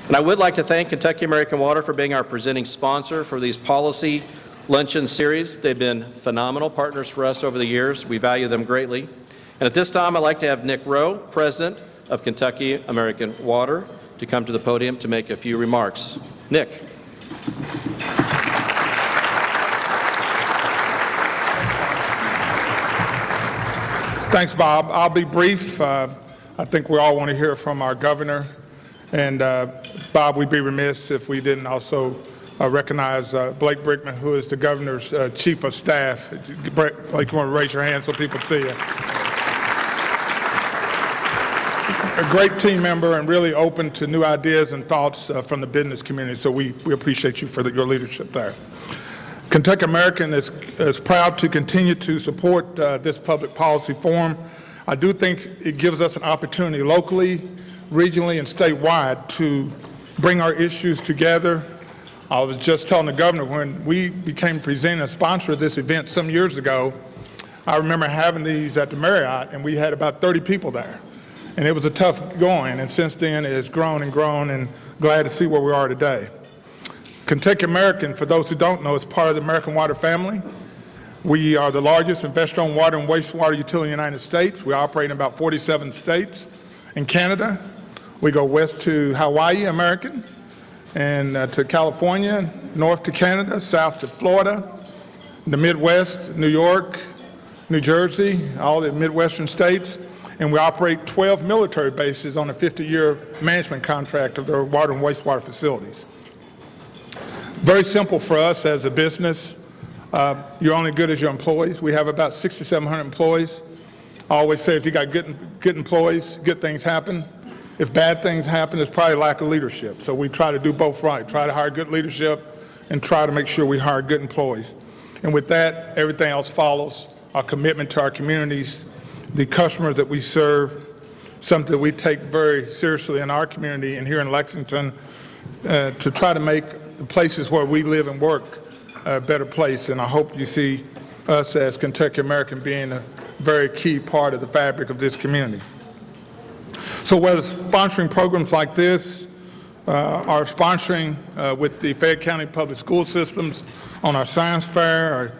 And I would like to thank Kentucky American Water for being our presenting sponsor for these Policy Luncheon series. They've been phenomenal partners for us over the years. We value them greatly. And at this time, I'd like to have Nick Rowe, President of Kentucky American Water, to come to the podium to make a few remarks. Nick. Thanks, Bob. I'll be brief. I think we all want to hear from our governor. And Bob, we'd be remiss if we didn't also recognize Blake Brickman, who is the governor's chief of staff. Blake, you want to raise your hand so people see you? A great team member and really open to new ideas and thoughts from the business community. So we appreciate you for your leadership there. Kentucky American is proud to continue to support this public policy forum. I do think it gives us an opportunity locally, regionally, and statewide to bring our issues together. I was just telling the governor when we became presenting a sponsor of this event some years ago, I remember having these at the Marriott, and we had about 30 people there. And it was a tough going, and since then it has grown and grown, and glad to see where we are today. Kentucky American, for those who don't know, is part of the American Water family. We are the largest investor-owned water and wastewater utility in the United States. We operate in about 47 states. In Canada, we go west to Hawaii, American, and to California, north to Canada, south to Florida, the Midwest, New York, New Jersey, all the Midwestern states. And we operate 12 military bases on a 50-year management contract of their water and wastewater facilities. Very simple for us as a business. You're only good as your employees. We have about 6,700 employees. I always say if you got good employees, good things happen. If bad things happen, it's probably lack of leadership. So we try to do both right. Try to hire good leadership and try to make sure we hire good employees. And with that, everything else follows. Our commitment to our communities, the customers that we serve, something that we take very seriously in our community and here in Lexington to try to make the places where we live and work a better place. And I hope you see us as Kentucky American being a very key part of the fabric of this community. So whether sponsoring programs like this, or sponsoring with the Fayette County Public School Systems on our science fair, or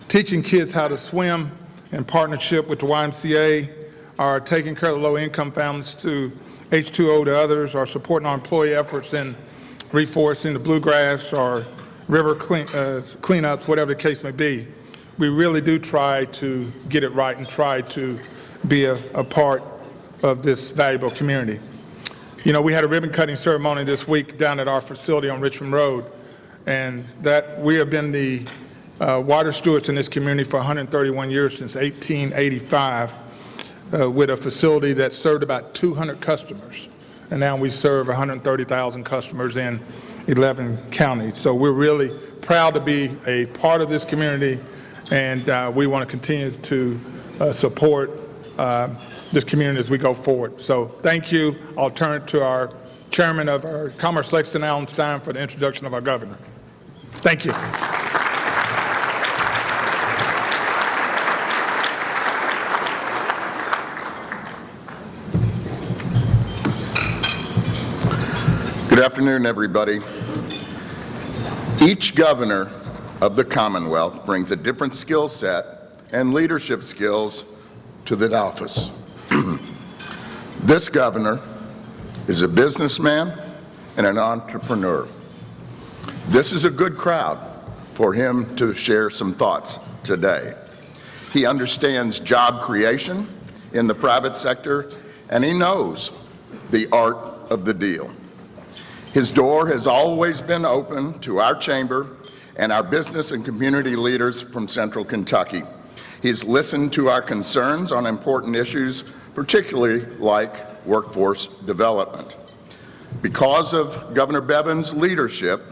teaching kids how to swim in partnership with the YMCA, or taking care of low-income families through H2O to others, or supporting our employee efforts in reforesting the bluegrass or river cleanups, whatever the case may be. We really do try to get it right and try to be a part of this valuable community. You know, we had a ribbon cutting ceremony this week down at our facility on Richmond Road, and that we have been the water stewards in this community for 131 years, since 1885, with a facility that served about 200 customers. And now we serve 130,000 customers in 11 counties. So we're really proud to be a part of this community, and we want to continue to support this community as we go forward. So thank you. I'll turn it to our chairman of our Commerce Lexington, Alan Stein, for the introduction of our governor. Thank you. Good afternoon, everybody. Each governor of the Commonwealth brings a different skill set and leadership skills to the office. This governor is a businessman and an entrepreneur. This is a good crowd for him to share some thoughts today. He understands job creation in the private sector, and he knows the art of the deal. His door has always been open to our chamber and our business and community leaders from Central Kentucky. He's listened to our concerns on important issues, particularly like workforce development. Because of Governor Bevin's leadership,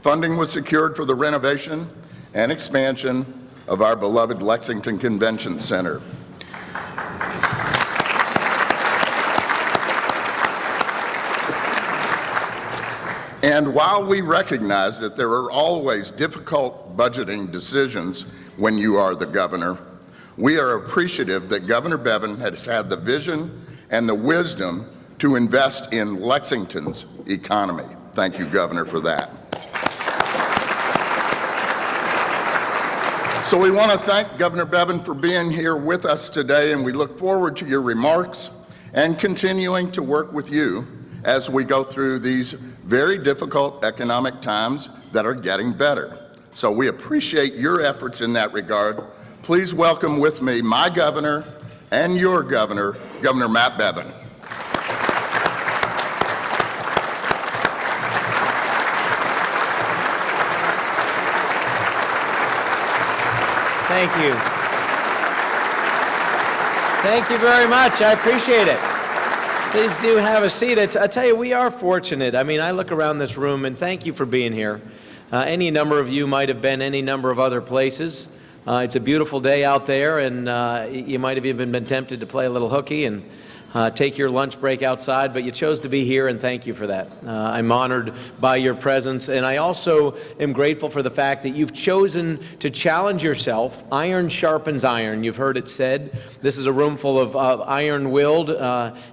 funding was secured for the renovation and expansion of our beloved Lexington Convention Center. And while we recognize that there are always difficult budgeting decisions when you are the governor, we are appreciative that Governor Bevin has had the vision and the wisdom to invest in Lexington's economy. Thank you, Governor, for that. So we want to thank Governor Bevin for being here with us today, and we look forward to your remarks and continuing to work with you as we go through these very difficult economic times that are getting better. So we appreciate your efforts in that regard. Please welcome with me my governor and your governor, Governor Matt Bevin. Thank you. Thank you very much. I appreciate it. Please do have a seat. I tell you, we are fortunate. I mean, I look around this room, and thank you for being here. Any number of you might have been any number of other places. It's a beautiful day out there, and you might have even been tempted to play a little hooky and take your lunch break outside, but you chose to be here, and thank you for that. I'm honored by your presence, and I also am grateful for the fact that you've chosen to challenge yourself. Iron sharpens iron. You've heard it said. This is a room full of iron-willed,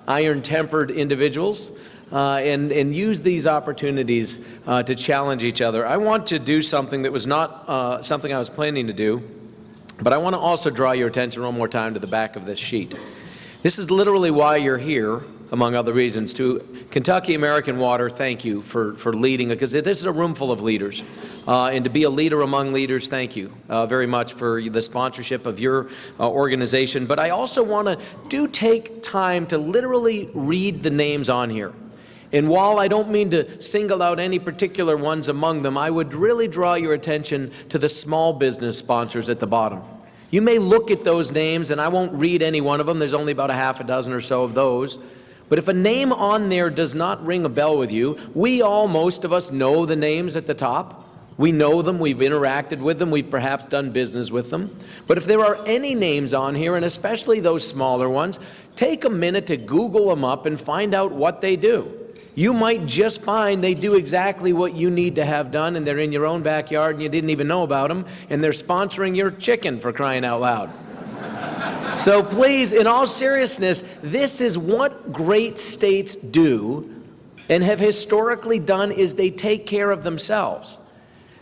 iron-tempered individuals, and use these opportunities to challenge each other. I want to do something that was not something I was planning to do, but I want to also draw your attention one more time to the back of this sheet. This is literally why you're here, among other reasons. To Kentucky American Water, thank you for leading, because this is a room full of leaders. And to be a leader among leaders, thank you very much for the sponsorship of your organization. But I also want to take time to literally read the names on here. And while I don't mean to single out any particular ones among them, I would really draw your attention to the small business sponsors at the bottom. You may look at those names, and I won't read any one of them. There's only about a half a dozen or so of those. But if a name on there does not ring a bell with you, most of us know the names at the top. We know them, we've interacted with them, we've perhaps done business with them. But if there are any names on here, and especially those smaller ones, take a minute to Google them up and find out what they do. You might just find they do exactly what you need to have done, and they're in your own backyard and you didn't even know about them, and they're sponsoring your chicken, for crying out loud. So please, in all seriousness, this is what great states do and have historically done, is they take care of themselves.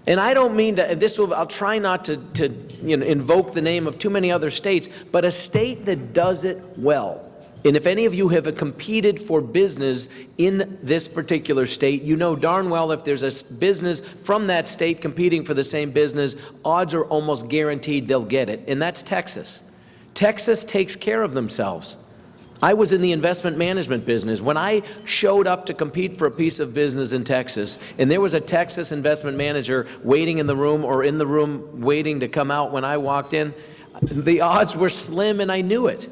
And I don't mean to, I'll try not to invoke the name of too many other states, but a state that does it well. And if any of you have competed for business in this particular state, you know darn well if there's a business from that state competing for the same business, odds are almost guaranteed they'll get it, and that's Texas. Texas takes care of themselves. I was in the investment management business. When I showed up to compete for a piece of business in Texas, and there was a Texas investment manager waiting in the room or in the room waiting to come out when I walked in, the odds were slim, and I knew it,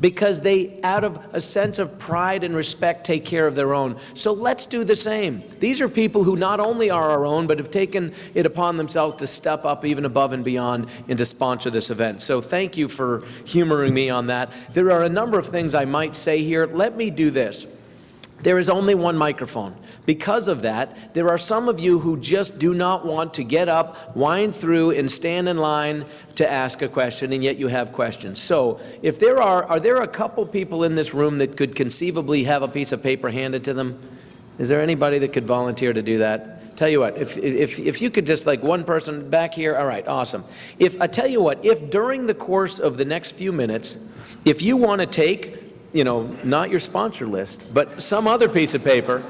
because they, out of a sense of pride and respect, take care of their own. So let's do the same. These are people who not only are our own, but have taken it upon themselves to step up even above and beyond and to sponsor this event. So thank you for humoring me on that. There are a number of things I might say here. Let me do this. There is only one microphone. Because of that, there are some of you who just do not want to get up, wind through, and stand in line to ask a question, and yet you have questions. So if there are there a couple people in this room that could conceivably have a piece of paper handed to them? Is there anybody that could volunteer to do that? Tell you what, if you could just, like, one person back here, all right, awesome. I tell you what, if during the course of the next few minutes, if you want to take, not your sponsor list, but some other piece of paper,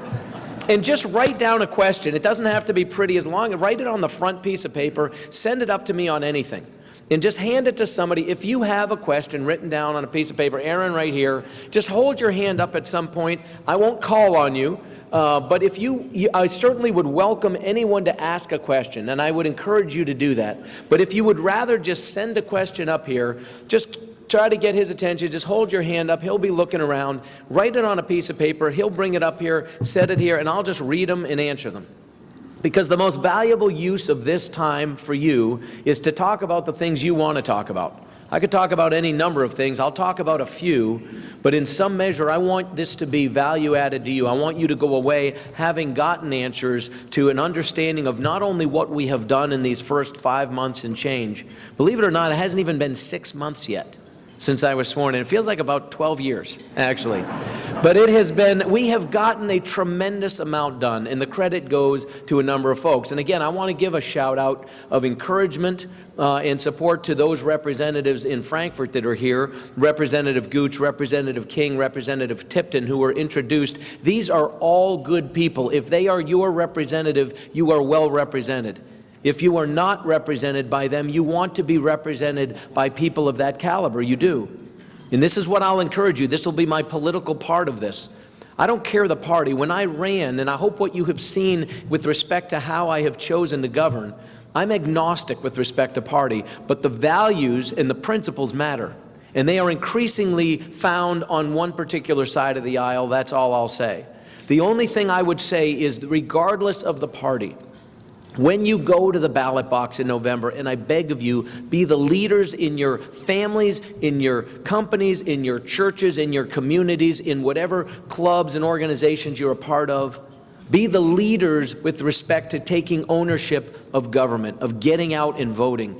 and just write down a question. It doesn't have to be pretty, as long as write it on the front piece of paper, send it up to me on anything, and just hand it to somebody. If you have a question written down on a piece of paper, Aaron right here, just hold your hand up at some point. I won't call on you, but if I certainly would welcome anyone to ask a question, and I would encourage you to do that. But if you would rather just send a question up here, just try to get his attention. Just hold your hand up. He'll be looking around. Write it on a piece of paper. He'll bring it up here, set it here, and I'll just read them and answer them. Because the most valuable use of this time for you is to talk about the things you want to talk about. I could talk about any number of things. I'll talk about a few, but in some measure, I want this to be value added to you. I want you to go away having gotten answers to an understanding of not only what we have done in these first 5 months and change. Believe it or not, it hasn't even been 6 months yet. since I was sworn in. It feels like about 12 years, actually. But it has been, we have gotten a tremendous amount done, and the credit goes to a number of folks. And again, I want to give a shout out of encouragement and support to those representatives in Frankfurt that are here, Representative Gooch, Representative King, Representative Tipton, who were introduced. These are all good people. If they are your representative, you are well represented. If you are not represented by them, you want to be represented by people of that caliber. You do. And this is what I'll encourage you. This will be my political part of this. I don't care the party. When I ran, and I hope what you have seen with respect to how I have chosen to govern, I'm agnostic with respect to party, but the values and the principles matter. And they are increasingly found on one particular side of the aisle. That's all I'll say. The only thing I would say is, regardless of the party, when you go to the ballot box in November, and I beg of you, be the leaders in your families, in your companies, in your churches, in your communities, in whatever clubs and organizations you're a part of. Be the leaders with respect to taking ownership of government, of getting out and voting,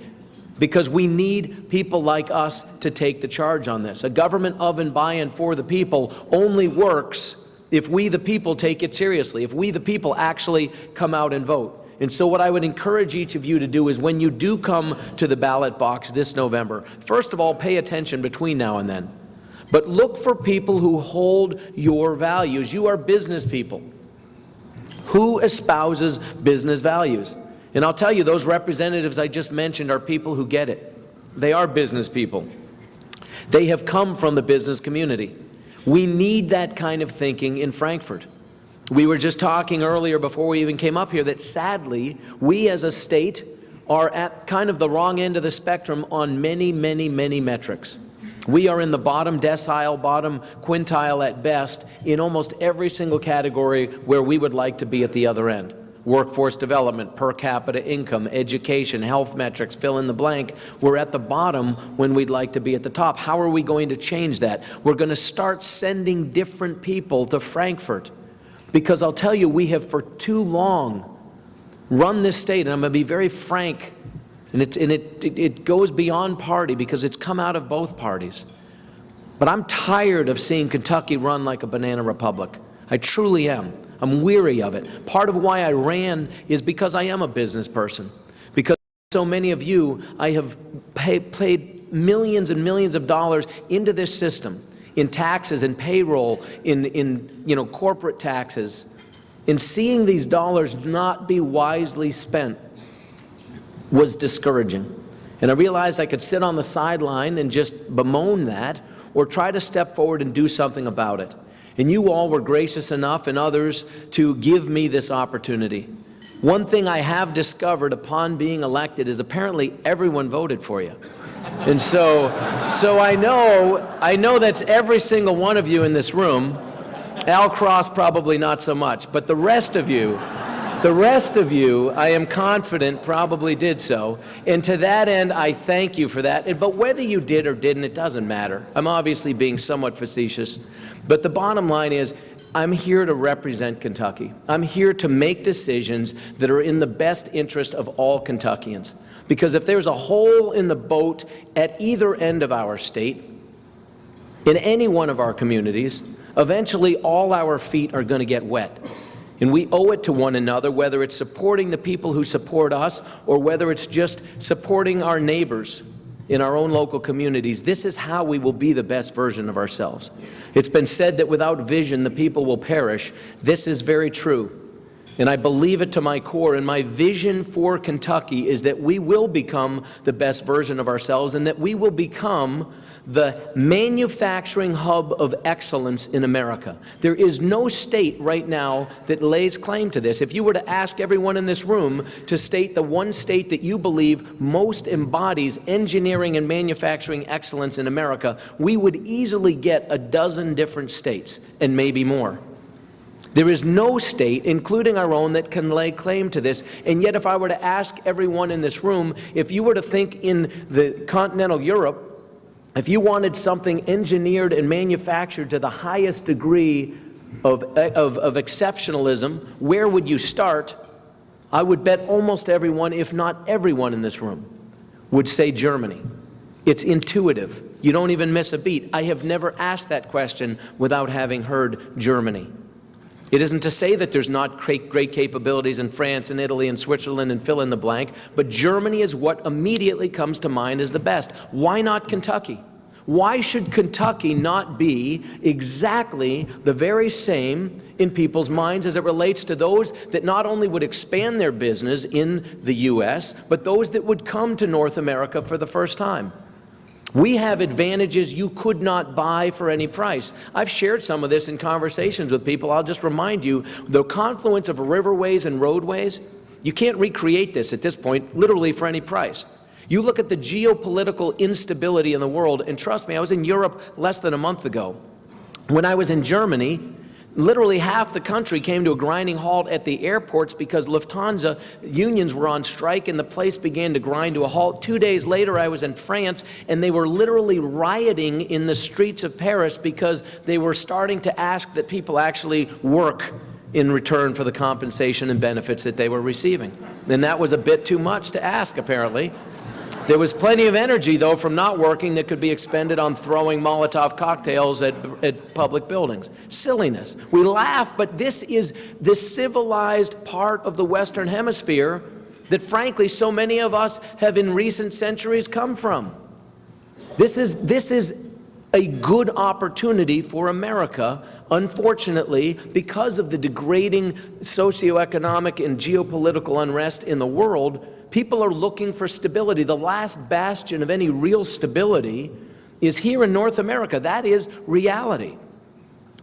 because we need people like us to take the charge on this. A government of and by and for the people only works if we, the people, take it seriously, if we, the people, actually come out and vote. And so what I would encourage each of you to do is, when you do come to the ballot box this November, first of all, pay attention between now and then. But look for people who hold your values. You are business people. Who espouses business values? And I'll tell you, those representatives I just mentioned are people who get it. They are business people. They have come from the business community. We need that kind of thinking in Frankfurt. We were just talking earlier, before we even came up here, that sadly, we as a state are at kind of the wrong end of the spectrum on many, many, many metrics. We are in the bottom decile, bottom quintile at best, in almost every single category where we would like to be at the other end. Workforce development, per capita income, education, health metrics, fill in the blank. We're at the bottom when we'd like to be at the top. How are we going to change that? We're going to start sending different people to Frankfurt. Because I'll tell you, we have for too long run this state, and I'm going to be very frank, and it goes beyond party, because it's come out of both parties. But I'm tired of seeing Kentucky run like a banana republic. I truly am. I'm weary of it. Part of why I ran is because I am a business person. Because so many of you, I have paid millions and millions of dollars into this system, in taxes and payroll, in corporate taxes, in seeing these dollars not be wisely spent was discouraging. And I realized I could sit on the sideline and just bemoan that, or try to step forward and do something about it. And you all were gracious enough, and others, to give me this opportunity. One thing I have discovered upon being elected is apparently everyone voted for you. And so I know that's every single one of you in this room. Al Cross probably not so much, but the rest of you, I am confident, probably did so. And to that end, I thank you for that. But whether you did or didn't, it doesn't matter. I'm obviously being somewhat facetious. But the bottom line is, I'm here to represent Kentucky. I'm here to make decisions that are in the best interest of all Kentuckians. Because if there's a hole in the boat at either end of our state, in any one of our communities, eventually all our feet are going to get wet. And we owe it to one another, whether it's supporting the people who support us, or whether it's just supporting our neighbors in our own local communities. This is how we will be the best version of ourselves. It's been said that without vision, the people will perish. This is very true. And I believe it to my core. And my vision for Kentucky is that we will become the best version of ourselves, and that we will become the manufacturing hub of excellence in America. There is no state right now that lays claim to this. If you were to ask everyone in this room to state the one state that you believe most embodies engineering and manufacturing excellence in America, we would easily get a dozen different states, and maybe more. There is no state, including our own, that can lay claim to this. And yet, if I were to ask everyone in this room, if you were to think in the continental Europe, if you wanted something engineered and manufactured to the highest degree of exceptionalism, where would you start? I would bet almost everyone, if not everyone in this room, would say Germany. It's intuitive. You don't even miss a beat. I have never asked that question without having heard Germany. It isn't to say that there's not great capabilities in France and Italy and Switzerland and fill in the blank, but Germany is what immediately comes to mind as the best. Why not Kentucky? Why should Kentucky not be exactly the very same in people's minds as it relates to those that not only would expand their business in the U.S., but those that would come to North America for the first time? We have advantages you could not buy for any price. I've shared some of this in conversations with people. I'll just remind you, the confluence of riverways and roadways, you can't recreate this at this point, literally for any price. You look at the geopolitical instability in the world, and trust me, I was in Europe less than a month ago. When I was in Germany, literally half the country came to a grinding halt at the airports because Lufthansa unions were on strike and the place began to grind to a halt. 2 days later, I was in France, and they were literally rioting in the streets of Paris because they were starting to ask that people actually work in return for the compensation and benefits that they were receiving. And that was a bit too much to ask, apparently. There was plenty of energy, though, from not working that could be expended on throwing Molotov cocktails at public buildings. Silliness. We laugh, but this is the civilized part of the Western Hemisphere that, frankly, so many of us have in recent centuries come from. This is a good opportunity for America. Unfortunately, because of the degrading socioeconomic and geopolitical unrest in the world, people are looking for stability. The last bastion of any real stability is here in North America. That is reality.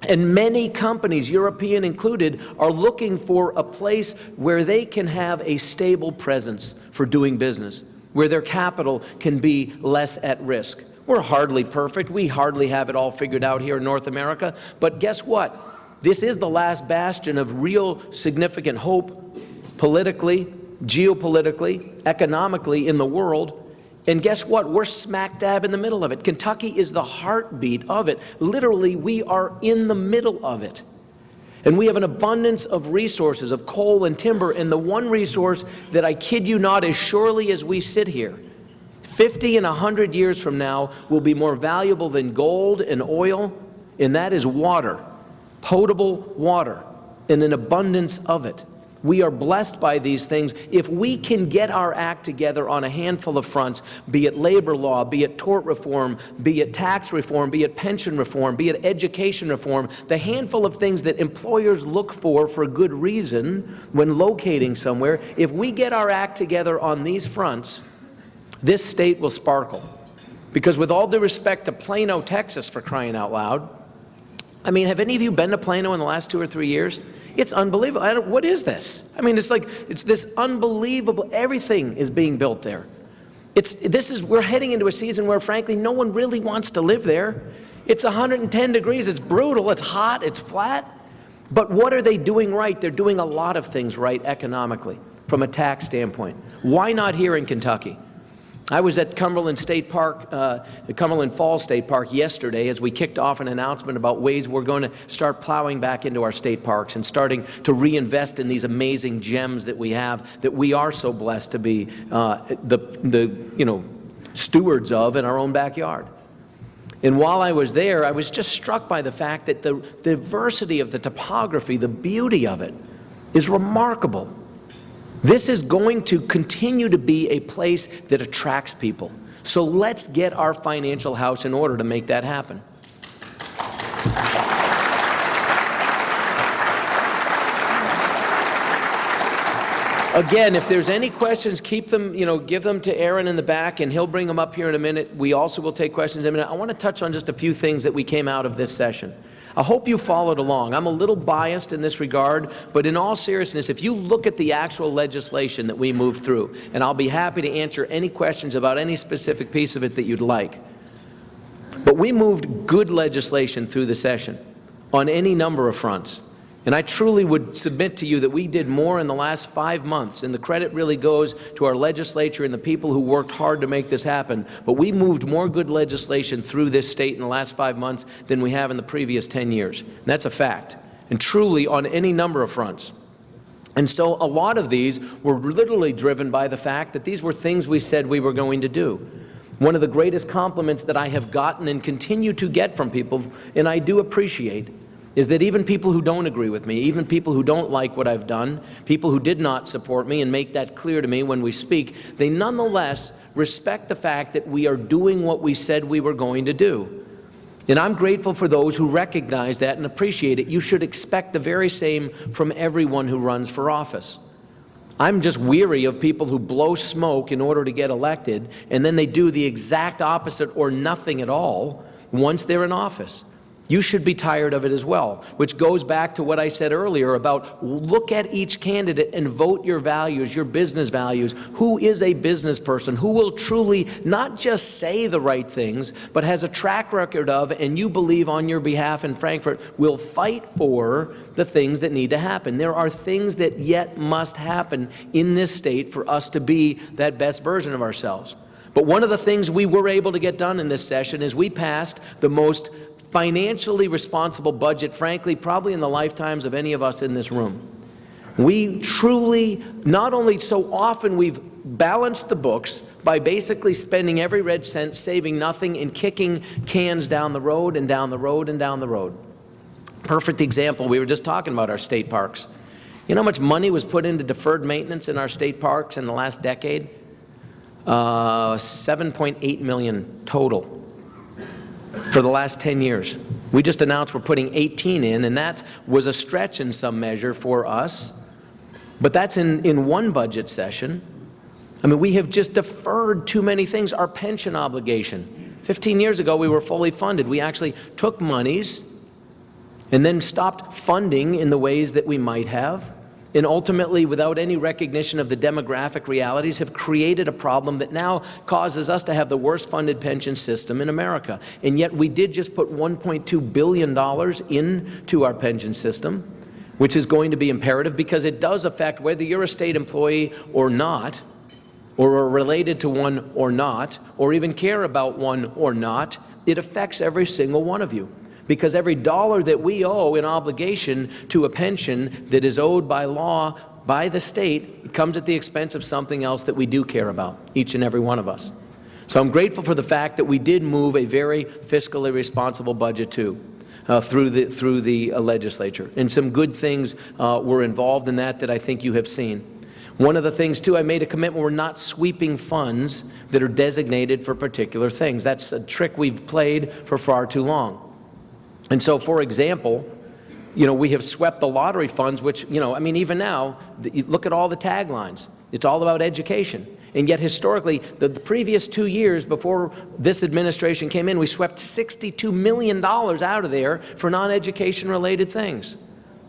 And many companies, European included, are looking for a place where they can have a stable presence for doing business, where their capital can be less at risk. We're hardly perfect. We hardly have it all figured out here in North America. But guess what? This is the last bastion of real significant hope politically, geopolitically, economically in the world. And guess what? We're smack dab in the middle of it. Kentucky is the heartbeat of it. Literally, we are in the middle of it. And we have an abundance of resources, of coal and timber. And the one resource that, I kid you not, as surely as we sit here, 50 and 100 years from now will be more valuable than gold and oil, and that is water, potable water, and an abundance of it. We are blessed by these things. If we can get our act together on a handful of fronts, be it labor law, be it tort reform, be it tax reform, be it pension reform, be it education reform, the handful of things that employers look for good reason when locating somewhere, if we get our act together on these fronts, this state will sparkle. Because with all due respect to Plano, Texas, for crying out loud, I mean, have any of you been to Plano in the last 2 or 3 years? It's unbelievable. What is this? I mean, it's this unbelievable, everything is being built there. We're heading into a season where, frankly, no one really wants to live there. It's 110 degrees, it's brutal, it's hot, it's flat. But what are they doing right? They're doing a lot of things right economically, from a tax standpoint. Why not here in Kentucky? I was at Cumberland State Park, the Cumberland Falls State Park yesterday as we kicked off an announcement about ways we're going to start plowing back into our state parks and starting to reinvest in these amazing gems that we have, that we are so blessed to be the stewards of in our own backyard. And while I was there, I was just struck by the fact that the diversity of the topography, the beauty of it, is remarkable. This is going to continue to be a place that attracts people. So let's get our financial house in order to make that happen. Again, if there's any questions, keep them, give them to Aaron in the back, and he'll bring them up here in a minute. We also will take questions in a minute. I want to touch on just a few things that we came out of this session. I hope you followed along. I'm a little biased in this regard, but in all seriousness, if you look at the actual legislation that we moved through, and I'll be happy to answer any questions about any specific piece of it that you'd like, but we moved good legislation through the session on any number of fronts. And I truly would submit to you that we did more in the last 5 months, and the credit really goes to our legislature and the people who worked hard to make this happen. But we moved more good legislation through this state in the last 5 months than we have in the previous 10 years. And that's a fact, and truly on any number of fronts. And so a lot of these were literally driven by the fact that these were things we said we were going to do. One of the greatest compliments that I have gotten and continue to get from people, and I do appreciate, is that even people who don't agree with me, even people who don't like what I've done, people who did not support me and make that clear to me when we speak, they nonetheless respect the fact that we are doing what we said we were going to do. And I'm grateful for those who recognize that and appreciate it. You should expect the very same from everyone who runs for office. I'm just weary of people who blow smoke in order to get elected, and then they do the exact opposite or nothing at all once they're in office. You should be tired of it as well, which goes back to what I said earlier about look at each candidate and vote your values, your business values. Who is a business person? Who will truly not just say the right things, but has a track record of, and you believe on your behalf in Frankfurt, will fight for the things that need to happen. There are things that yet must happen in this state for us to be that best version of ourselves. But one of the things we were able to get done in this session is we passed the most financially responsible budget, frankly, probably in the lifetimes of any of us in this room. We truly, not only so often we've balanced the books by basically spending every red cent, saving nothing, and kicking cans down the road and down the road and down the road. Perfect example, we were just talking about our state parks. You know how much money was put into deferred maintenance in our state parks in the last decade? 7.8 million total for the last 10 years. We just announced we're putting 18 in, and that was a stretch in some measure for us. But that's in one budget session. I mean, we have just deferred too many things. Our pension obligation. 15 years ago, we were fully funded. We actually took monies and then stopped funding in the ways that we might have, and ultimately, without any recognition of the demographic realities, have created a problem that now causes us to have the worst funded pension system in America. And yet we did just put $1.2 billion into our pension system, which is going to be imperative because it does affect whether you're a state employee or not, or are related to one or not, or even care about one or not. It affects every single one of you. Because every dollar that we owe in obligation to a pension that is owed by law by the state, it comes at the expense of something else that we do care about, each and every one of us. So I'm grateful for the fact that we did move a very fiscally responsible budget too, through the legislature. And some good things were involved in that I think you have seen. One of the things too, I made a commitment, we're not sweeping funds that are designated for particular things. That's a trick we've played for far too long. And so, for example, we have swept the lottery funds, which, I mean, even now, look at all the taglines. It's all about education. And yet, historically, the previous 2 years before this administration came in, we swept $62 million out of there for non-education related things.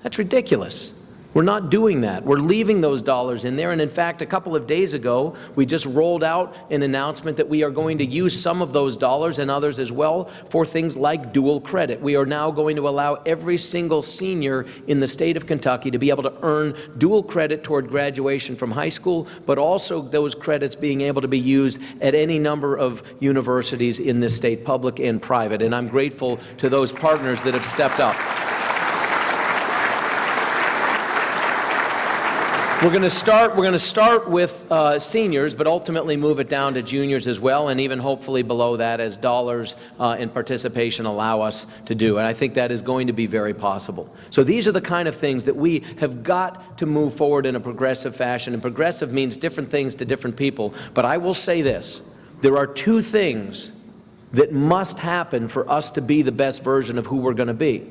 That's ridiculous. We're not doing that. We're leaving those dollars in there. And in fact, a couple of days ago, we just rolled out an announcement that we are going to use some of those dollars and others as well for things like dual credit. We are now going to allow every single senior in the state of Kentucky to be able to earn dual credit toward graduation from high school, but also those credits being able to be used at any number of universities in this state, public and private. And I'm grateful to those partners that have stepped up. We're going to start with seniors, but ultimately move it down to juniors as well, and even hopefully below that as dollars and participation allow us to do. And I think that is going to be very possible. So these are the kind of things that we have got to move forward in a progressive fashion. And progressive means different things to different people. But I will say this, there are two things that must happen for us to be the best version of who we're going to be.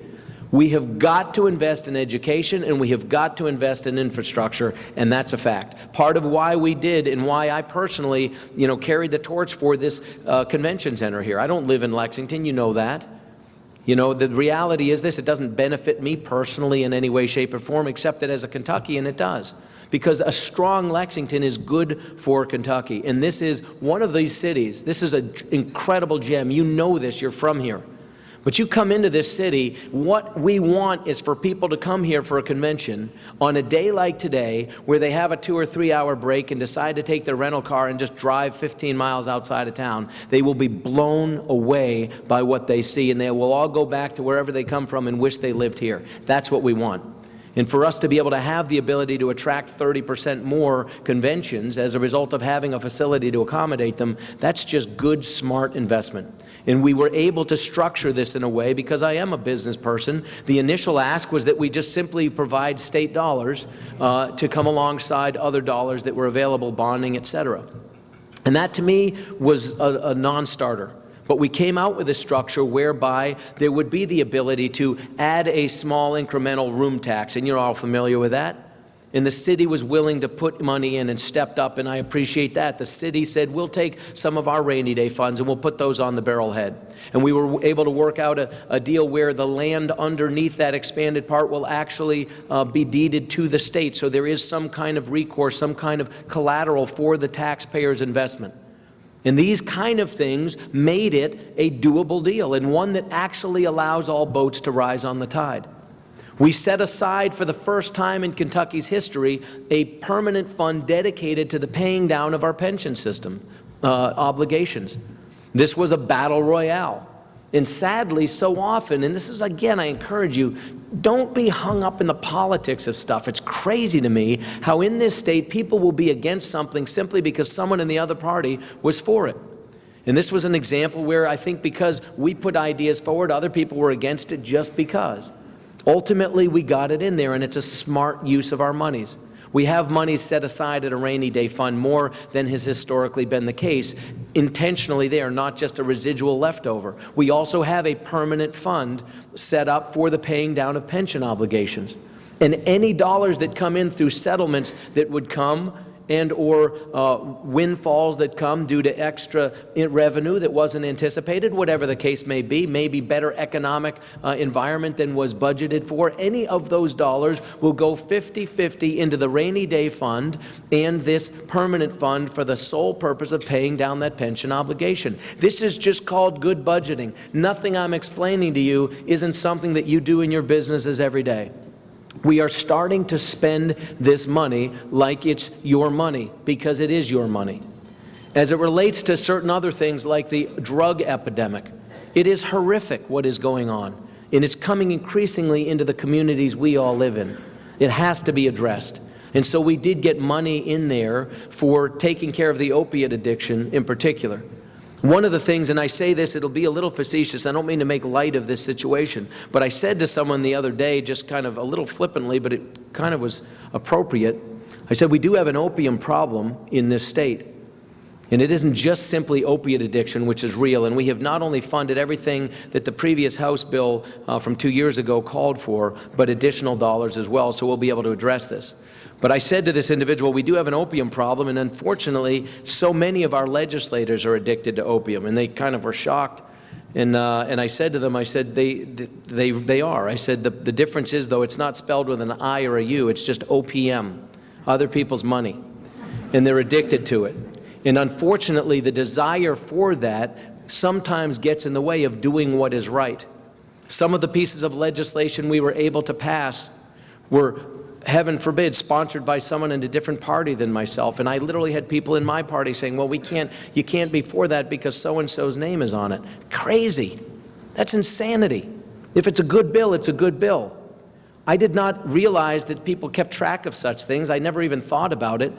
We have got to invest in education, and we have got to invest in infrastructure, and that's a fact. Part of why we did and why I personally, carried the torch for this convention center here. I don't live in Lexington, you know that. The reality is this, it doesn't benefit me personally in any way, shape, or form, except that as a Kentuckian it does. Because a strong Lexington is good for Kentucky, and this is one of these cities. This is an incredible gem. You know this, you're from here. But you come into this city, what we want is for people to come here for a convention on a day like today where they have a 2 or 3 hour break and decide to take their rental car and just drive 15 miles outside of town. They will be blown away by what they see, and they will all go back to wherever they come from and wish they lived here. That's what we want. And for us to be able to have the ability to attract 30% more conventions as a result of having a facility to accommodate them, that's just good, smart investment. And we were able to structure this in a way, because I am a business person, the initial ask was that we just simply provide state dollars to come alongside other dollars that were available, bonding, et cetera. And that to me was a non-starter. But we came out with a structure whereby there would be the ability to add a small incremental room tax, and you're all familiar with that. And the city was willing to put money in and stepped up, and I appreciate that. The city said, we'll take some of our rainy day funds and we'll put those on the barrelhead. And we were able to work out a deal where the land underneath that expanded part will actually be deeded to the state. So there is some kind of recourse, some kind of collateral for the taxpayer's investment. And these kind of things made it a doable deal, and one that actually allows all boats to rise on the tide. We set aside, for the first time in Kentucky's history, a permanent fund dedicated to the paying down of our pension system obligations. This was a battle royale. And sadly, so often, and this is, again, I encourage you, don't be hung up in the politics of stuff. It's crazy to me how in this state people will be against something simply because someone in the other party was for it. And this was an example where I think because we put ideas forward, other people were against it just because. Ultimately, we got it in there, and it's a smart use of our monies. We have money set aside at a rainy day fund, more than has historically been the case, intentionally there, not just a residual leftover. We also have a permanent fund set up for the paying down of pension obligations. And any dollars that come in through settlements that would come and or windfalls that come due to extra revenue that wasn't anticipated, whatever the case may be, maybe better economic environment than was budgeted for, any of those dollars will go 50-50 into the rainy day fund and this permanent fund for the sole purpose of paying down that pension obligation. This is just called good budgeting. Nothing I'm explaining to you isn't something that you do in your businesses every day. We are starting to spend this money like it's your money, because it is your money. As it relates to certain other things like the drug epidemic, it is horrific what is going on, and it's coming increasingly into the communities we all live in. It has to be addressed. And so we did get money in there for taking care of the opiate addiction in particular. One of the things, and I say this, it'll be a little facetious, I don't mean to make light of this situation, but I said to someone the other day, just kind of a little flippantly, but it kind of was appropriate, I said, we do have an opium problem in this state. And it isn't just simply opiate addiction, which is real, and we have not only funded everything that the previous House bill from 2 years ago called for, but additional dollars as well, so we'll be able to address this. But I said to this individual, we do have an opium problem, and unfortunately, so many of our legislators are addicted to opium, and they kind of were shocked. And I said to them, I said, they are. I said, the difference is, though, it's not spelled with an I or a U, it's just OPM, other people's money, and they're addicted to it. And unfortunately, the desire for that sometimes gets in the way of doing what is right. Some of the pieces of legislation we were able to pass were, heaven forbid, sponsored by someone in a different party than myself. And I literally had people in my party saying, well, you can't be for that because so-and-so's name is on it. Crazy. That's insanity. If it's a good bill, it's a good bill. I did not realize that people kept track of such things. I never even thought about it.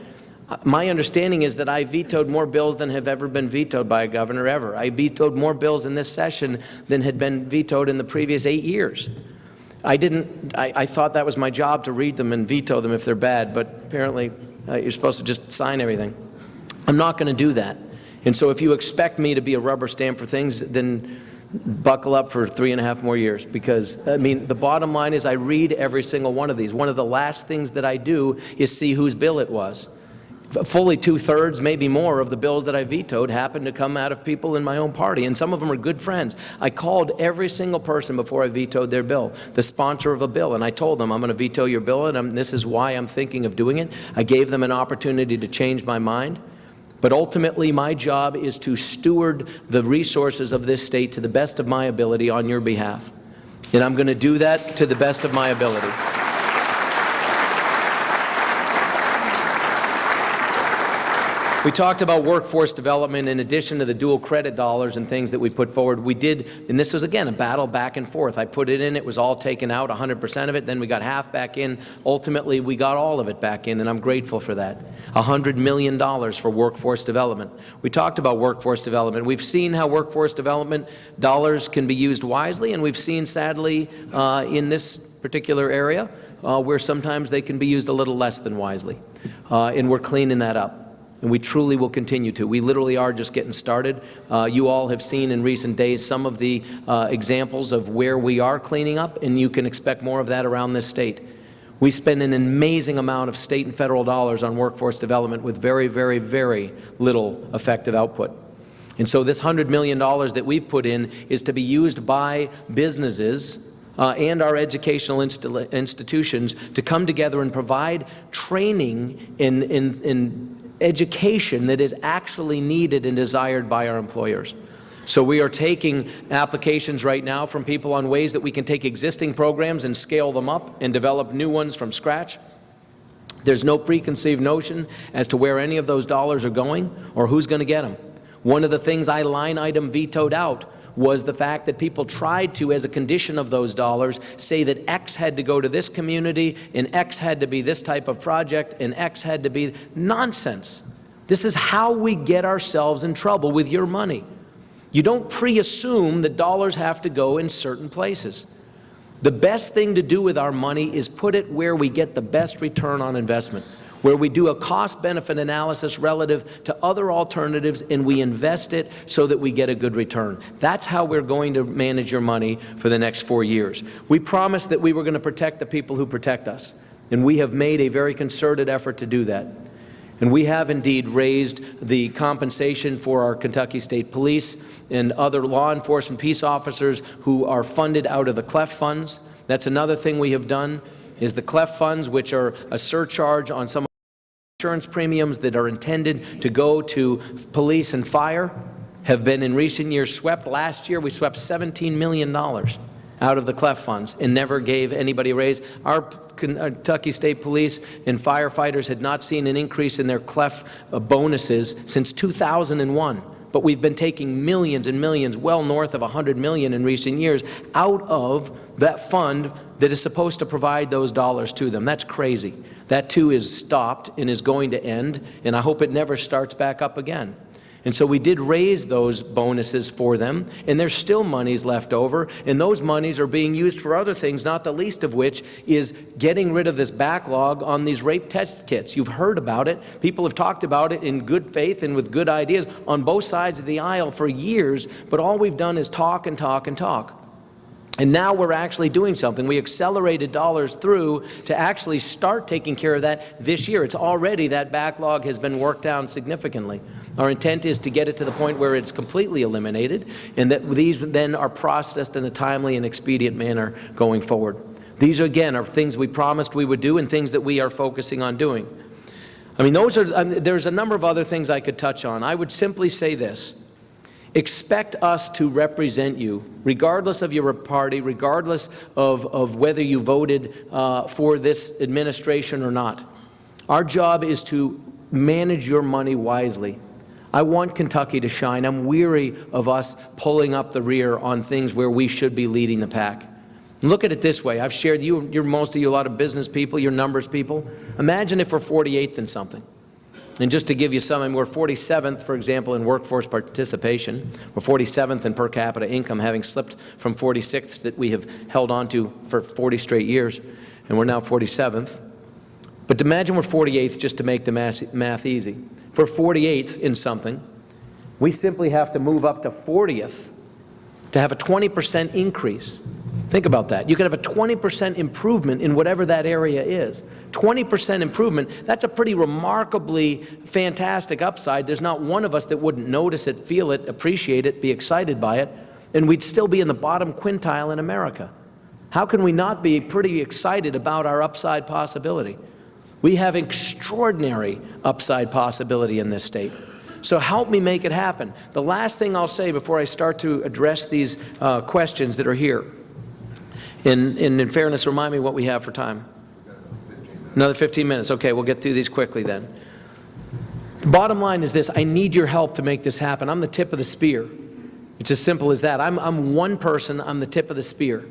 My understanding is that I vetoed more bills than have ever been vetoed by a governor ever. I vetoed more bills in this session than had been vetoed in the previous 8 years. I thought that was my job, to read them and veto them if they're bad, but apparently you're supposed to just sign everything. I'm not going to do that. And so if you expect me to be a rubber stamp for things, then buckle up for 3.5 more years, because, I mean, the bottom line is I read every single one of these. One of the last things that I do is see whose bill it was. Fully 2/3, maybe more, of the bills that I vetoed happened to come out of people in my own party, and some of them are good friends. I called every single person before I vetoed their bill, the sponsor of a bill, and I told them, I'm going to veto your bill, and this is why I'm thinking of doing it. I gave them an opportunity to change my mind. But ultimately, my job is to steward the resources of this state to the best of my ability on your behalf. And I'm going to do that to the best of my ability. We talked about workforce development in addition to the dual credit dollars and things that we put forward. We did, and this was, again, a battle back and forth. I put it in, it was all taken out, 100% of it, then we got half back in. Ultimately, we got all of it back in, and I'm grateful for that. $100 million for workforce development. We talked about workforce development. We've seen how workforce development dollars can be used wisely, and we've seen, sadly, in this particular area, where sometimes they can be used a little less than wisely. And we're cleaning that up. And we truly will continue to. We literally are just getting started. You all have seen in recent days some of the examples of where we are cleaning up, and you can expect more of that around this state. We spend an amazing amount of state and federal dollars on workforce development with very, very, very little effective output. And so this $100 million that we've put in is to be used by businesses and our educational institutions to come together and provide training in education that is actually needed and desired by our employers. So we are taking applications right now from people on ways that we can take existing programs and scale them up and develop new ones from scratch. There's no preconceived notion as to where any of those dollars are going or who's going to get them. One of the things I line item vetoed out was the fact that people tried to, as a condition of those dollars, say that X had to go to this community, and X had to be this type of project, and X had to be nonsense. This is how we get ourselves in trouble with your money. You don't pre-assume that dollars have to go in certain places. The best thing to do with our money is put it where we get the best return on investment, where we do a cost-benefit analysis relative to other alternatives, and we invest it so that we get a good return. That's how we're going to manage your money for the next 4 years. We promised that we were going to protect the people who protect us, and we have made a very concerted effort to do that. And we have indeed raised the compensation for our Kentucky State Police and other law enforcement peace officers who are funded out of the CLEF funds. That's another thing we have done, is the CLEF funds, which are a surcharge on some insurance premiums that are intended to go to police and fire, have been in recent years swept. Last year we swept $17 million out of the CLEF funds and never gave anybody a raise. Our Kentucky State Police and firefighters had not seen an increase in their CLEF bonuses since 2001. But we've been taking millions and millions, well north of $100 million in recent years, out of that fund that is supposed to provide those dollars to them. That's crazy. That too is stopped and is going to end, and I hope it never starts back up again. And so we did raise those bonuses for them, and there's still monies left over, and those monies are being used for other things, not the least of which is getting rid of this backlog on these rape test kits. You've heard about it. People have talked about it in good faith and with good ideas on both sides of the aisle for years, but all we've done is talk and talk and talk. And now we're actually doing something. We accelerated dollars through to actually start taking care of that this year. It's already, that backlog has been worked down significantly. Our intent is to get it to the point where it's completely eliminated, and that these then are processed in a timely and expedient manner going forward. These, again, are things we promised we would do and things that we are focusing on doing. I mean, there's a number of other things I could touch on. I would simply say this. Expect us to represent you, regardless of your party, regardless of whether you voted for this administration or not. Our job is to manage your money wisely. I want Kentucky to shine. I'm weary of us pulling up the rear on things where we should be leading the pack. And look at it this way. I've shared, most of you, a lot of business people, you're numbers people. Imagine if we're 48th in something. And just to give you some, we're 47th, for example, in workforce participation. We're 47th in per capita income, having slipped from 46th that we have held on to for 40 straight years, and we're now 47th. But imagine we're 48th, just to make the math easy. If we're 48th in something, we simply have to move up to 40th to have a 20% increase. Think about that. You could have a 20% improvement in whatever that area is. 20% improvement, that's a pretty remarkably fantastic upside. There's not one of us that wouldn't notice it, feel it, appreciate it, be excited by it, and we'd still be in the bottom quintile in America. How can we not be pretty excited about our upside possibility? We have extraordinary upside possibility in this state. So help me make it happen. The last thing I'll say before I start to address these questions that are here, and in fairness, remind me what we have for time. Another 15 minutes. Okay, we'll get through these quickly then. The bottom line is this: I need your help to make this happen. I'm the tip of the spear. It's as simple as that. I'm one person, I'm the tip of the spear.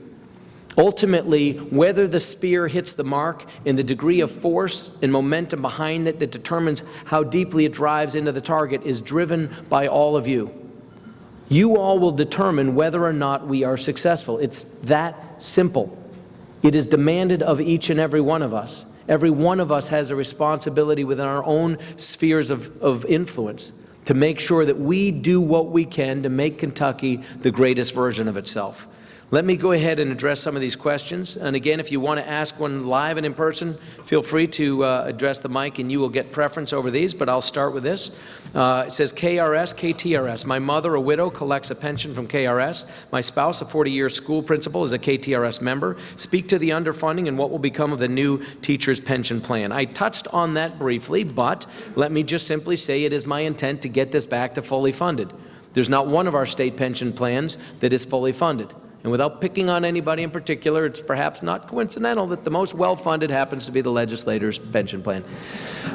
Ultimately, whether the spear hits the mark and the degree of force and momentum behind it that determines how deeply it drives into the target is driven by all of you. You all will determine whether or not we are successful. It's that simple. It is demanded of each and every one of us. Every one of us has a responsibility within our own spheres of influence to make sure that we do what we can to make Kentucky the greatest version of itself. Let me go ahead and address some of these questions. And again, if you want to ask one live and in person, feel free to address the mic and you will get preference over these, but I'll start with this. It says KRS, KTRS. My mother, a widow, collects a pension from KRS. My spouse, a 40-year school principal, is a KTRS member. Speak to the underfunding and what will become of the new teacher's pension plan. I touched on that briefly, but let me just simply say it is my intent to get this back to fully funded. There's not one of our state pension plans that is fully funded. And without picking on anybody in particular, it's perhaps not coincidental that the most well-funded happens to be the legislator's pension plan.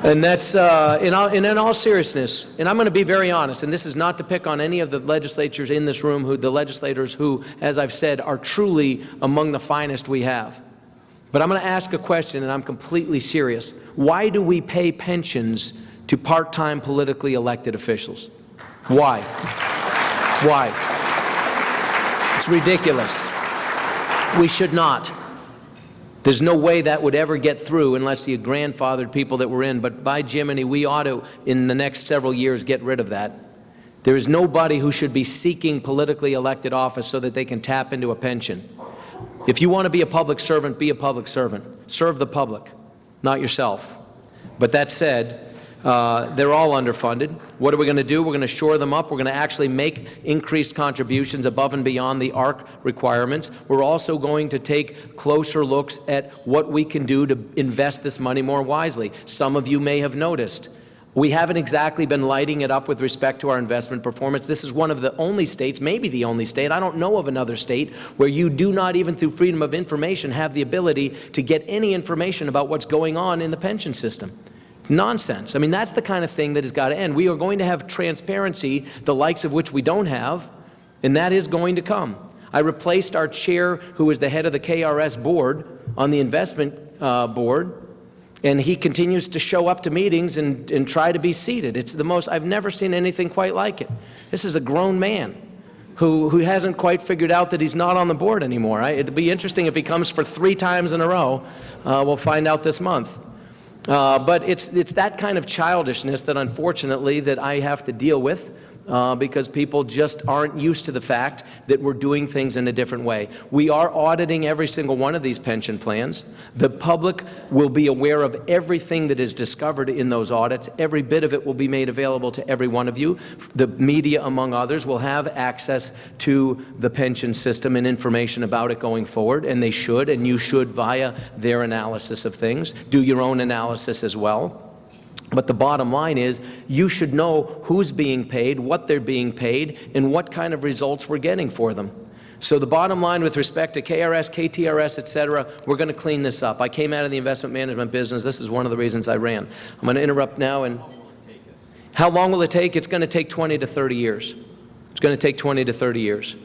And that's, in all seriousness, and I'm going to be very honest, and this is not to pick on any of the legislators in this room, the legislators who, as I've said, are truly among the finest we have. But I'm going to ask a question, and I'm completely serious. Why do we pay pensions to part-time politically elected officials? Why? Why? It's ridiculous. We should not. There's no way that would ever get through unless you grandfathered people that were in. But by Jiminy, we ought to, in the next several years, get rid of that. There is nobody who should be seeking politically elected office so that they can tap into a pension. If you want to be a public servant, be a public servant. Serve the public, not yourself. But that said, they're all underfunded. What are we going to do? We're going to shore them up. We're going to actually make increased contributions above and beyond the ARC requirements. We're also going to take closer looks at what we can do to invest this money more wisely. Some of you may have noticed we haven't exactly been lighting it up with respect to our investment performance. This is one of the only states, maybe the only state, I don't know of another state, where you do not, even through freedom of information, have the ability to get any information about what's going on in the pension system. Nonsense. I mean, that's the kind of thing that has got to end. We are going to have transparency, the likes of which we don't have, and that is going to come. I replaced our chair, who was the head of the KRS board, on the investment board, and he continues to show up to meetings and try to be seated. It's the most, I've never seen anything quite like it. This is a grown man who hasn't quite figured out that he's not on the board anymore. It'd be interesting if he comes for 3 times in a row. We'll find out this month. But it's that kind of childishness that, unfortunately, that I have to deal with because people just aren't used to the fact that we're doing things in a different way. We are auditing every single one of these pension plans. The public will be aware of everything that is discovered in those audits. Every bit of it will be made available to every one of you. The media, among others, will have access to the pension system and information about it going forward, and they should, and you should, via their analysis of things. Do your own analysis as well. But the bottom line is, you should know who's being paid, what they're being paid, and what kind of results we're getting for them. So the bottom line with respect to KRS, KTRS, et cetera, we're going to clean this up. I came out of the investment management business. This is one of the reasons I ran. I'm going to interrupt now. And how long will it take? It's going to take 20 to 30 years. It's going to take 20 to 30 years.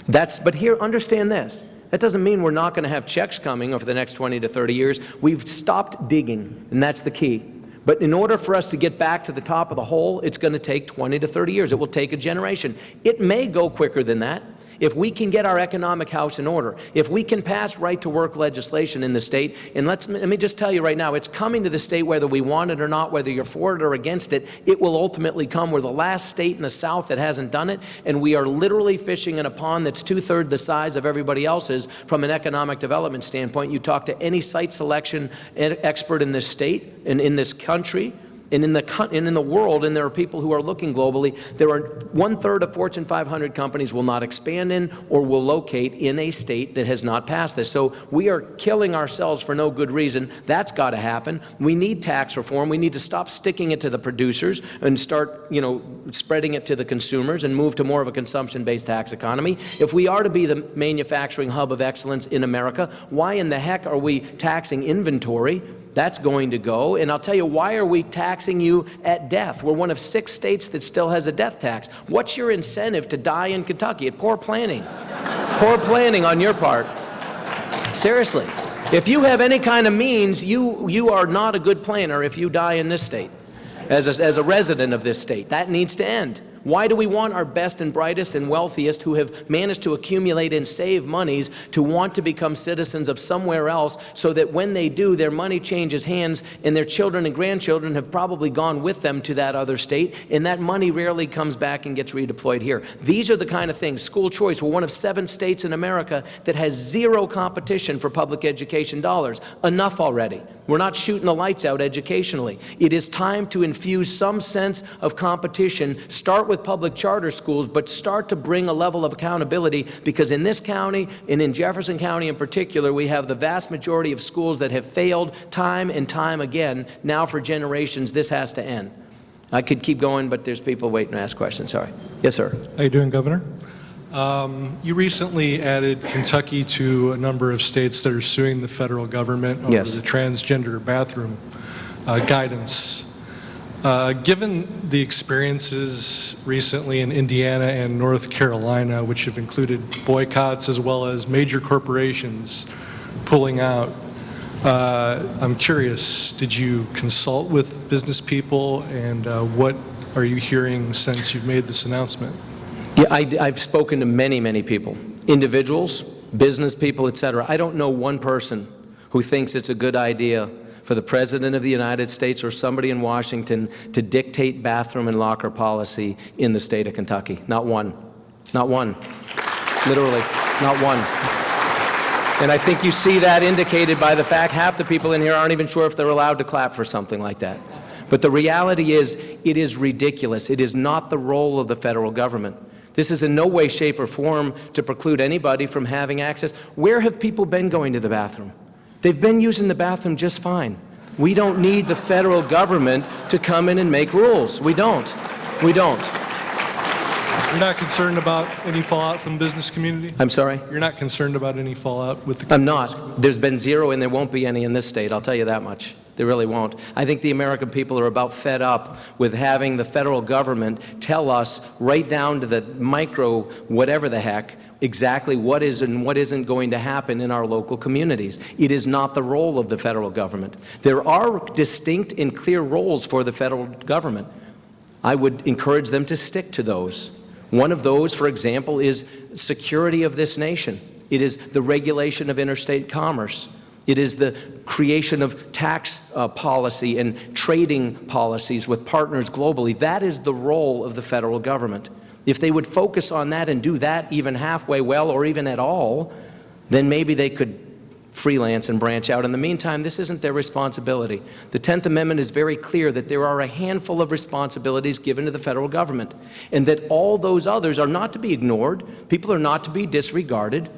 But here, understand this. That doesn't mean we're not going to have checks coming over the next 20 to 30 years. We've stopped digging, and that's the key. But in order for us to get back to the top of the hole, it's going to take 20 to 30 years. It will take a generation. It may go quicker than that. If we can get our economic house in order, if we can pass right-to-work legislation in the state, and let me just tell you right now, it's coming to the state whether we want it or not, whether you're for it or against it, it will ultimately come. We're the last state in the South that hasn't done it, and we are literally fishing in a pond that's 2/3 the size of everybody else's from an economic development standpoint. You talk to any site selection expert in this state and in this country, and in the world, and there are people who are looking globally, there are 1/3 of Fortune 500 companies will not expand in or will locate in a state that has not passed this. So we are killing ourselves for no good reason. That's got to happen. We need tax reform. We need to stop sticking it to the producers and start, spreading it to the consumers and move to more of a consumption-based tax economy. If we are to be the manufacturing hub of excellence in America, why in the heck are we taxing inventory That's going to go. And I'll tell you, why are we taxing you at death? We're one of 6 states that still has a death tax. What's your incentive to die in Kentucky? Poor planning. Poor planning on your part. Seriously. If you have any kind of means, you are not a good planner if you die in this state. As a resident of this state, that needs to end. Why do we want our best and brightest and wealthiest who have managed to accumulate and save monies to want to become citizens of somewhere else so that when they do, their money changes hands and their children and grandchildren have probably gone with them to that other state, and that money rarely comes back and gets redeployed here? These are the kind of things. School choice, we're one of 7 states in America that has 0 competition for public education dollars. Enough already. We're not shooting the lights out educationally. It is time to infuse some sense of competition. Start with public charter schools, but start to bring a level of accountability, because in this county, and in Jefferson County in particular, we have the vast majority of schools that have failed time and time again. Now for generations, this has to end. I could keep going, but there's people waiting to ask questions. Sorry. Yes, sir. How you doing, Governor? You recently added Kentucky to a number of states that are suing the federal government over Yes. the transgender bathroom guidance. Given the experiences recently in Indiana and North Carolina, which have included boycotts as well as major corporations pulling out, I'm curious, did you consult with business people, and what are you hearing since you've made this announcement? Yeah, I've spoken to many, many people, individuals, business people, et cetera. I don't know one person who thinks it's a good idea for the President of the United States or somebody in Washington to dictate bathroom and locker policy in the state of Kentucky. Not one. Not one. Literally, not one. And I think you see that indicated by the fact half the people in here aren't even sure if they're allowed to clap for something like that. But the reality is, it is ridiculous. It is not the role of the federal government. This is in no way, shape, or form to preclude anybody from having access. Where have people been going to the bathroom? They've been using the bathroom just fine. We don't need the federal government to come in and make rules. We don't. We don't. You're not concerned about any fallout from the business community? I'm sorry? You're not concerned about any fallout with the I'm not. There's been 0, and there won't be any in this state. I'll tell you that much. There really won't. I think the American people are about fed up with having the federal government tell us right down to the micro, whatever the heck, exactly what is and what isn't going to happen in our local communities. It is not the role of the federal government. There are distinct and clear roles for the federal government. I would encourage them to stick to those. One of those, for example, is security of this nation. It is the regulation of interstate commerce. It is the creation of tax policy and trading policies with partners globally. That is the role of the federal government. If they would focus on that and do that even halfway well or even at all, then maybe they could freelance and branch out. In the meantime, this isn't their responsibility. The 10th Amendment is very clear that there are a handful of responsibilities given to the federal government, and that all those others are not to be ignored. People are not to be disregarded.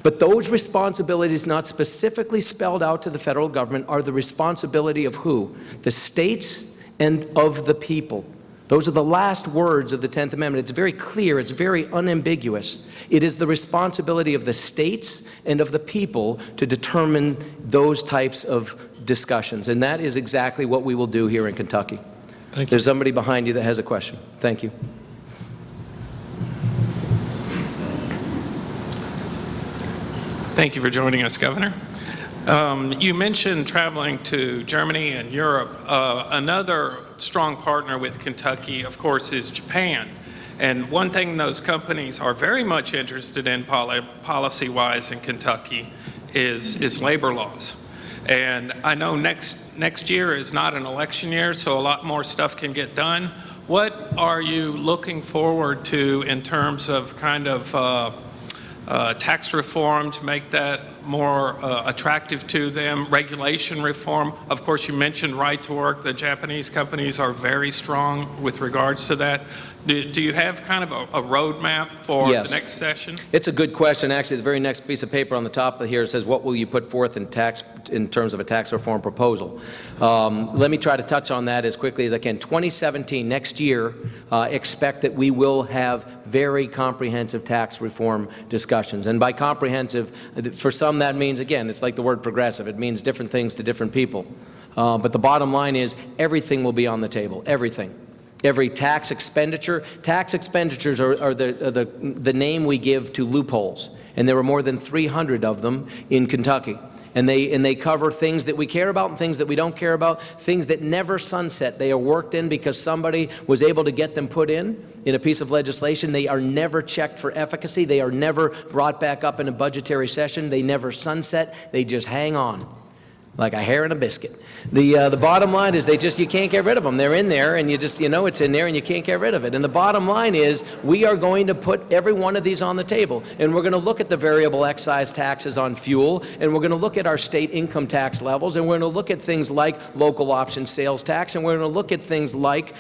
But those responsibilities not specifically spelled out to the federal government are the responsibility of who? The states and of the people. Those are the last words of the 10th Amendment. It's very clear. It's very unambiguous. It is the responsibility of the states and of the people to determine those types of discussions. And that is exactly what we will do here in Kentucky. Thank you. There's somebody behind you that has a question. Thank you. Thank you for joining us, Governor. You mentioned traveling to Germany and Europe. Another strong partner with Kentucky, of course, is Japan. And one thing those companies are very much interested in policy-wise in Kentucky is labor laws. And I know next year is not an election year, so a lot more stuff can get done. What are you looking forward to in terms of kind of tax reform to make that more attractive to them, regulation reform? Of course, you mentioned right to work. The Japanese companies are very strong with regards to that. Do you have kind of a roadmap for Yes. the next session? It's a good question. Actually, the very next piece of paper on the top of here says, what will you put forth in terms of a tax reform proposal? Let me try to touch on that as quickly as I can. 2017, next year, expect that we will have very comprehensive tax reform discussions. And by comprehensive, for some that means, again, it's like the word progressive. It means different things to different people. But the bottom line is everything will be on the table, everything. Every tax expenditures are the name we give to loopholes, and there are more than 300 of them in Kentucky. And they cover things that we care about and things that we don't care about, things that never sunset. They are worked in because somebody was able to get them put in a piece of legislation. They are never checked for efficacy. They are never brought back up in a budgetary session. They never sunset. They just hang on like a hair in a biscuit. The bottom line is you can't get rid of them. They're in there, and you know it's in there, and you can't get rid of it. And the bottom line is we are going to put every one of these on the table, and we're going to look at the variable excise taxes on fuel, and we're going to look at our state income tax levels, and we're going to look at things like local option sales tax, and we're going to look at things like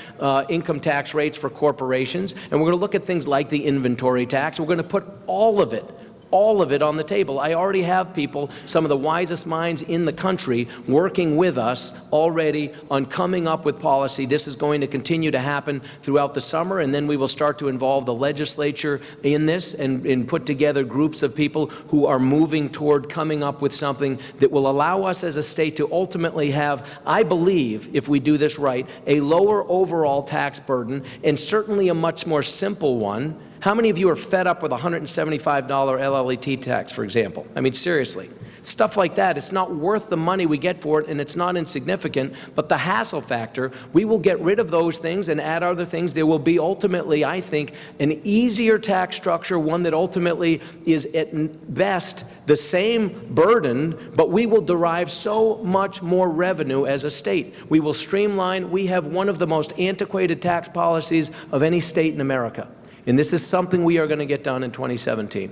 income tax rates for corporations, and we're going to look at things like the inventory tax. We're going to put all of it on the table. I already have people, some of the wisest minds in the country, working with us already on coming up with policy. This is going to continue to happen throughout the summer, and then we will start to involve the legislature in this and put together groups of people who are moving toward coming up with something that will allow us as a state to ultimately have, I believe, if we do this right, a lower overall tax burden, and certainly a much more simple one. How many of you are fed up with a $175 LLET tax, for example? I mean, seriously. Stuff like that, it's not worth the money we get for it, and it's not insignificant, but the hassle factor, we will get rid of those things and add other things. There will be ultimately, I think, an easier tax structure, one that ultimately is at best the same burden, but we will derive so much more revenue as a state. We will streamline. We have one of the most antiquated tax policies of any state in America. And this is something we are going to get done in 2017.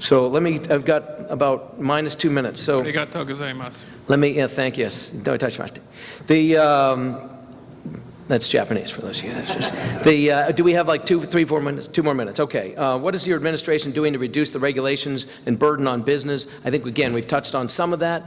So I've got about -2 minutes. So Arigatou gozaimasu. let me, thank you. Yes, don't touch my. That's Japanese for those of you. That's just, do we have like 2, 3, 4 minutes? 2 more minutes. Okay. What is your administration doing to reduce the regulations and burden on business? I think, again, we've touched on some of that.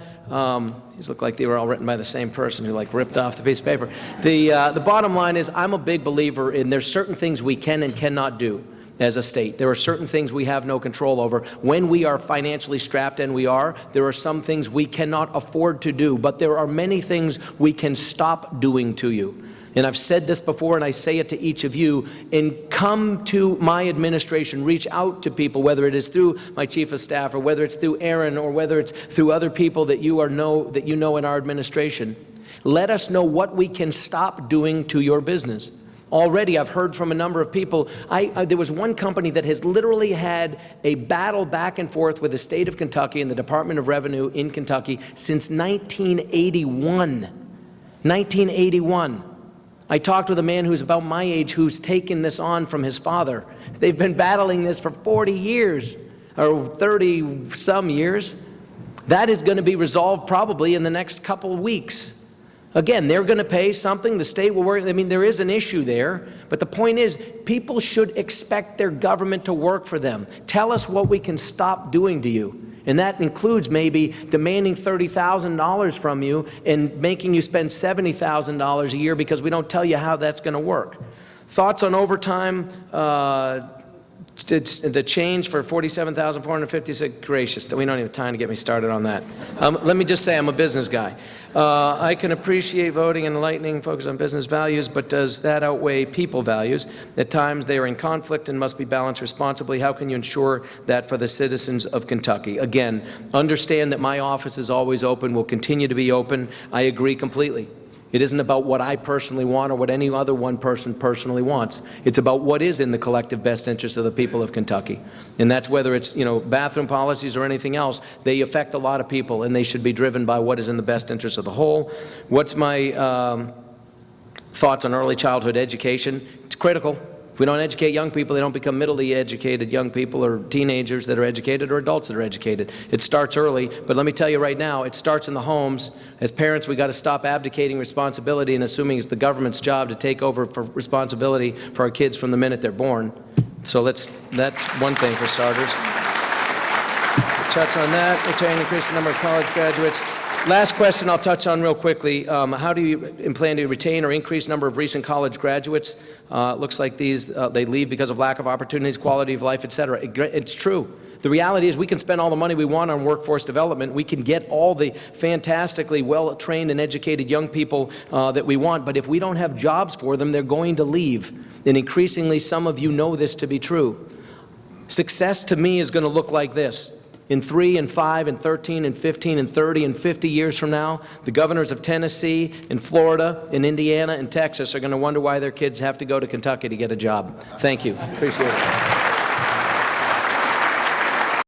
These look like they were all written by the same person who ripped off the piece of paper. The bottom line is I'm a big believer in there's certain things we can and cannot do as a state. There are certain things we have no control over. When we are financially strapped, and there are some things we cannot afford to do, but there are many things we can stop doing to you. And I've said this before, and I say it to each of you, and come to my administration, reach out to people, whether it is through my chief of staff, or whether it's through Aaron, or whether it's through other people that you know in our administration. Let us know what we can stop doing to your business. Already, I've heard from a number of people. There was one company that has literally had a battle back and forth with the state of Kentucky and the Department of Revenue in Kentucky since 1981. 1981. I talked with a man who's about my age who's taken this on from his father. They've been battling this for 40 years, or 30-some years. That is going to be resolved probably in the next couple of weeks. Again, they're going to pay something. The state will work. I mean, there is an issue there. But the point is, people should expect their government to work for them. Tell us what we can stop doing to you. And that includes maybe demanding $30,000 from you and making you spend $70,000 a year because we don't tell you how that's going to work. Thoughts on overtime? The change for $47,456, gracious, we don't have time to get me started on that. Let me just say I'm a business guy. I can appreciate voting and enlightening, focus on business values, but does that outweigh people values? At times they are in conflict and must be balanced responsibly. How can you ensure that for the citizens of Kentucky? Again, understand that my office is always open, will continue to be open. I agree completely. It isn't about what I personally want or what any other one person personally wants. It's about what is in the collective best interest of the people of Kentucky. And that's whether it's, bathroom policies or anything else. They affect a lot of people, and they should be driven by what is in the best interest of the whole. What's my thoughts on early childhood education? It's critical. If we don't educate young people, they don't become middle-y educated young people or teenagers that are educated or adults that are educated. It starts early, but let me tell you right now, it starts in the homes. As parents, we got to stop abdicating responsibility and assuming it's the government's job to take over for responsibility for our kids from the minute they're born. So that's one thing for starters. Touch on that. We're trying to increase the number of college graduates. Last question I'll touch on real quickly. How do you plan to retain or increase number of recent college graduates? Looks like these, they leave because of lack of opportunities, quality of life, et cetera. It's true. The reality is we can spend all the money we want on workforce development. We can get all the fantastically well-trained and educated young people that we want, but if we don't have jobs for them, they're going to leave. And increasingly, some of you know this to be true. Success to me is going to look like this. In 3 and 5 and 13 and 15 and 30 and 50 years from now, the governors of Tennessee and Florida and Indiana and Texas are going to wonder why their kids have to go to Kentucky to get a job. Thank you. Appreciate it.